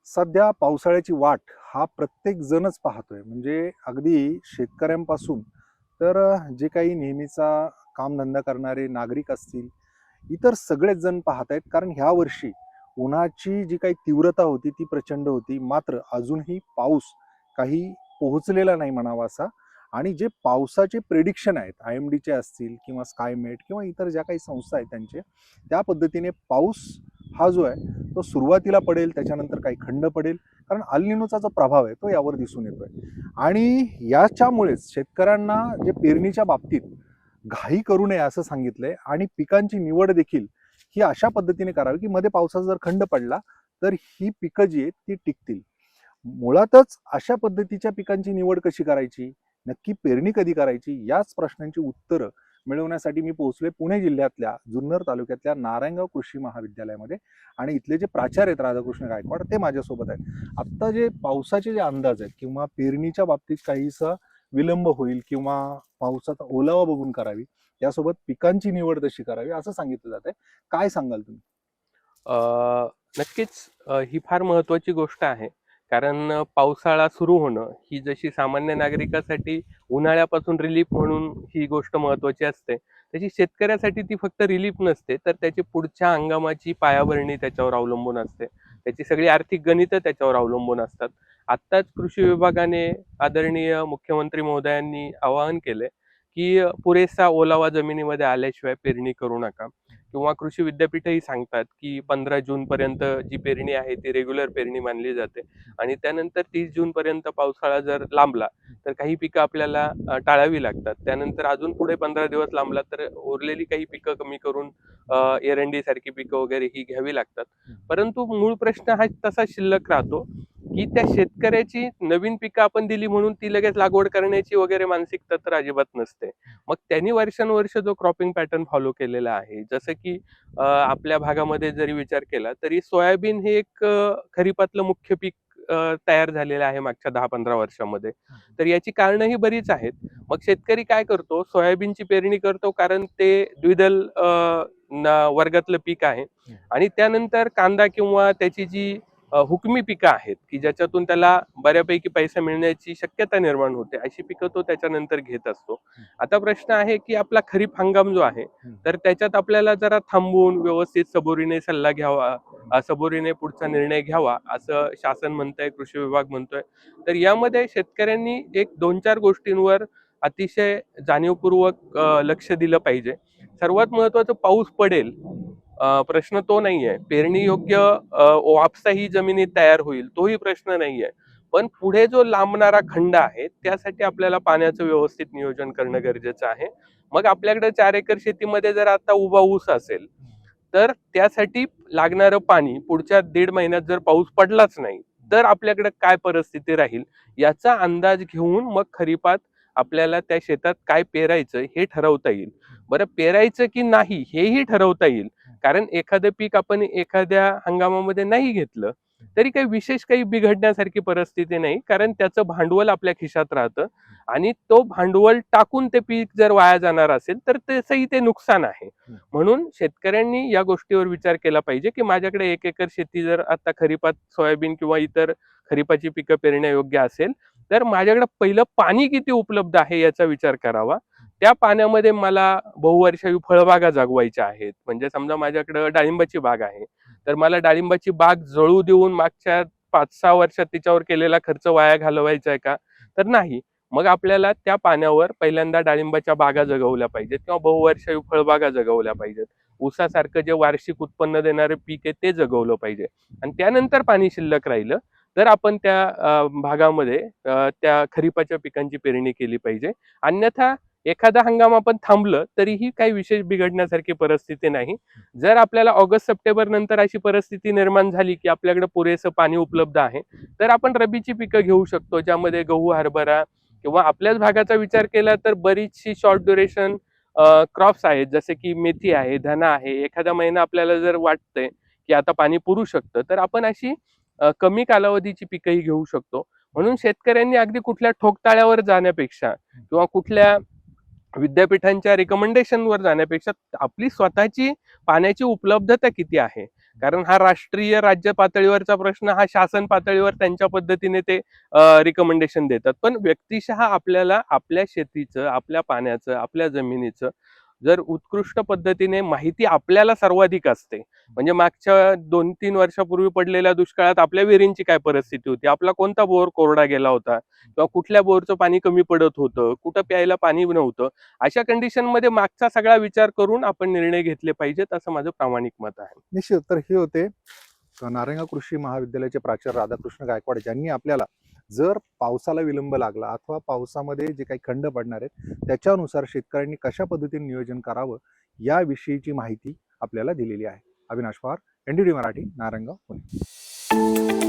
सध्या पावसाळ्याची वाट हा प्रत्येक जणच पाहतोय. म्हणजे अगदी शेतकऱ्यांपासून तर जे काही नेहमीचा कामधंदा करणारे नागरिक असतील, इतर सगळेच जण पाहत आहेत. कारण ह्या वर्षी उन्हाची जी काही तीव्रता होती ती प्रचंड होती. मात्र अजूनही पाऊस काही पोहोचलेला नाही म्हणावा असा. आणि जे पावसाचे प्रेडिक्शन आहेत, IMDचे असतील किंवा स्कायमेट किंवा इतर ज्या काही संस्था आहेत त्यांचे, त्या पद्धतीने पाऊस हा जो आहे तो सुरुवातीला पडेल, त्याच्यानंतर काही खंड पडेल. कारण अल निनोचा जो प्रभाव आहे तो यावर दिसून येतोय. आणि याच्यामुळेच शेतकऱ्यांना जे पेरणीच्या बाबतीत घाई करू नये असं सांगितलंय आणि पिकांची निवड देखील ही अशा पद्धतीने करावी की मध्ये पावसाचा जर खंड पडला तर ही पिकं जी आहेत ती टिकतील. मुळातच अशा पद्धतीच्या पिकांची निवड कशी करायची, नक्की पेरणी कधी करायची, याच प्रश्नांची उत्तरं मिळवण्यासाठी मी पोहोचलोय पुणे जिल्ह्यातल्या जुन्नर तालुक्यातल्या नारायणगाव कृषी महाविद्यालयामध्ये. आणि इथले जे प्राचार्य आहेत राधाकृष्ण गायकवाड, ते माझ्यासोबत आहेत. आत्ता जे पावसाचे जे अंदाज आहेत किंवा पेरणीच्या बाबतीत काहीसा विलंब होईल किंवा पावसाचा ओलावा बघून करावी, त्यासोबत पिकांची निवड कशी करावी असं सांगितलं जात आहे. काय सांगाल तुम्ही? अ, नक्कीच ही फार महत्त्वाची गोष्ट आहे. कारण पावसाळा सुरू होणं ही जशी सामान्य नागरिकासाठी उन्हाळ्यापासून रिलीफ म्हणून ही गोष्ट महत्त्वाची असते, तशी शेतकऱ्यासाठी ती फक्त रिलीफ नसते, तर त्याची पुढच्या हंगामाची पायाभरणी त्याच्यावर अवलंबून असते. त्याची सगळी आर्थिक गणितं त्याच्यावर अवलंबून असतात. आत्ताच कृषी विभागाने आदरणीय मुख्यमंत्री महोदयांनी आवाहन केले, की पुरेसा ओलावा जमिनीमध्ये आल्याशिवाय पेरणी करू नका. किंवा कृषी विद्यापीठही सांगतात की 15 जून पर्यंत जी पेरणी आहे ती रेग्युलर पेरणी मानली जाते आणि त्यानंतर 30 जून पर्यंत पावसाळा जर लांबला तर काही पिकं आपल्याला टाळावी लागतात. त्यानंतर अजून पुढे 15 दिवस लांबला तर उरलेली काही पिकं कमी करून एरंडी सारखी पिकं वगैरे ही घ्यावी लागतात. परंतु मूळ प्रश्न हा तसा शिल्लक राहतो की त्या शेतकऱ्याची नवीन पिकं आपण दिली म्हणून ती लगेच लागवड करण्याची वगैरे मानसिकता तर अजिबात नसते. मग त्यांनी वर्षानुवर्ष जो क्रॉपिंग पॅटर्न फॉलो केलेला आहे, जसं की आपल्या भागामध्ये जरी विचार केला तरी सोयाबीन हे एक खरीपातलं मुख्य पीक तयार झालेलं आहे मागच्या 10-15 वर्षामध्ये. तर याची कारणं ही बरीच आहेत. मग शेतकरी काय करतो, सोयाबीनची पेरणी करतो कारण ते द्विदल वर्गातलं पीक आहे आणि त्यानंतर कांदा किंवा त्याची जी हुकमी पिकं आहेत की ज्याच्यातून त्याला बऱ्यापैकी पैसा मिळण्याची शक्यता निर्माण होते, अशी पिकं तो त्याच्यानंतर घेत असतो. आता प्रश्न आहे की आपला खरीप हंगाम जो आहे तर त्याच्यात आपल्याला जरा थांबून व्यवस्थित सबुरीने सल्ला घ्यावा, सबुरीने पुढचा निर्णय घ्यावा असं शासन म्हणतंय, कृषी विभाग म्हणतोय. तर यामध्ये शेतकऱ्यांनी एक 2-4 गोष्टींवर अतिशय जाणीवपूर्वक लक्ष दिलं पाहिजे. सर्वात महत्त्वाचं पाऊस पडेल, प्रश्न तो नाहीये. पेरणी योग्य वापसा ही जमिनीत तयार होईल, तोही प्रश्न नाहीये. पण पुढे जो लांबणारा खंड आहे, त्यासाठी आपल्याला पाण्याचं व्यवस्थित नियोजन करणं गरजेचं आहे. मग आपल्याकडे 4 एकर शेतीमध्ये जर आता उभा ऊस असेल, तर त्यासाठी लागणारं पाणी पुढच्या 1.5 महिन्यात जर पाऊस पडलाच नाही, तर आपल्याकडे काय परिस्थिती राहील, याचा अंदाज घेऊन मग खरीपात आपल्याला त्या शेतात काय पेरायचं हे ठरवता येईल. बरं पेरायचं की नाही हेही ठरवता येईल. कारण एखादं पीक आपण एखाद्या हंगामामध्ये नाही घेतलं, तरी काही विशेष काही बिघडण्यासारखी परिस्थिती नाही. कारण त्याचं भांडवल आपल्या खिशात राहतं आणि तो भांडवल टाकून ते पीक जर वाया जाणार असेल, तर तसंही ते नुकसान आहे. म्हणून शेतकऱ्यांनी या गोष्टीवर विचार केला पाहिजे, की माझ्याकडे 1 एकर शेती जर आता खरीपात सोयाबीन किंवा इतर खरीपाची पिकं पेरण्यायोग्य असेल, तर माझ्याकडे पहिलं पाणी किती उपलब्ध आहे याचा विचार करावा. त्या पाण्यामध्ये मला बहुवर्षायू फळबागा जगवायच्या आहेत. म्हणजे समजा माझ्याकडं डाळिंबाची बाग आहे, तर मला डाळिंबाची बाग जळू देऊन मागच्या 5-6 वर्षात तिच्यावर केलेला खर्च वाया घालवायचा आहे का? तर नाही. मग आपल्याला त्या पाण्यावर पहिल्यांदा डाळिंबाच्या बागा जगवल्या पाहिजेत किंवा बहुवर्षायू फळबागा जगवल्या पाहिजेत. ऊसासारखं जे वार्षिक उत्पन्न देणारं पीक आहे ते जगवलं पाहिजे आणि त्यानंतर पाणी शिल्लक राहिलं, तर आपण त्या भागामध्ये त्या खरीपाच्या पिकांची पेरणी केली पाहिजे. अन्यथा एखादा हंगाम आपण थांबलं तरीही काही विशेष बिघडण्यासारखी परिस्थिती नाही. जर आपल्याला ऑगस्ट-सप्टेंबर नंतर अशी परिस्थिती निर्माण झाली, की आपल्याकडे पुरेसं पाणी उपलब्ध आहे, तर आपण रबीची पिकं घेऊ शकतो. ज्यामध्ये गहू, हरभरा किंवा आपल्याच भागाचा विचार केला तर बरीचशी शॉर्ट ड्युरेशन क्रॉप्स आहेत. जसे की मेथी आहे, धना आहे. एखादा महिना आपल्याला जर वाटतंय, की आता पाणी पुरू शकतं, तर आपण अशी कमी कालावधीची पिकंही घेऊ शकतो. म्हणून शेतकऱ्यांनी अगदी कुठल्या ठोकताळ्यावर जाण्यापेक्षा किंवा कुठल्या विद्यापीठांच्या रिकमेंडेशनवर जाण्यापेक्षा आपली स्वतःची पाण्याची उपलब्धता किती आहे. कारण हा राष्ट्रीय राज्य पातळीवरचा प्रश्न हा शासन पातळीवर त्यांच्या पद्धतीने ते रिकमेंडेशन देतात. पण व्यक्तिशः आपल्याला आपल्या शेतीचं, आपल्या पाण्याचं, आपल्या जमिनीचं जर उत्कृष्ट पद्धतीने माहिती आपल्याला सर्वाधिक असते. म्हणजे मागच्या 2-3 वर्षापूर्वी पडलेल्या दुष्काळात आपल्या विहिरींची काय परिस्थिती होती, आपला कोणता बोर कोरडा गेला होता किंवा कुठल्या बोरचं पाणी कमी पडत होतं, कुठं प्यायला पाणी नव्हतं. अशा कंडिशनमध्ये मागचा सगळा विचार करून आपण निर्णय घेतले पाहिजेत, असं माझं प्रामाणिक मत आहे. निश्चित. तर हे होते नारायणगाव कृषी महाविद्यालयाचे प्राचार्य राधाकृष्ण गायकवाड, ज्यांनी आपल्याला जर पावसाला विलंब लागला अथवा पावसामध्ये जे काही खंड पडणार आहेत त्याच्यानुसार शेतकऱ्यांनी कशा पद्धतीने नियोजन करावं याविषयीची माहिती आपल्याला दिलेली आहे. अविनाश पवार, NDTV मराठी, नारायणगाव, पुणे.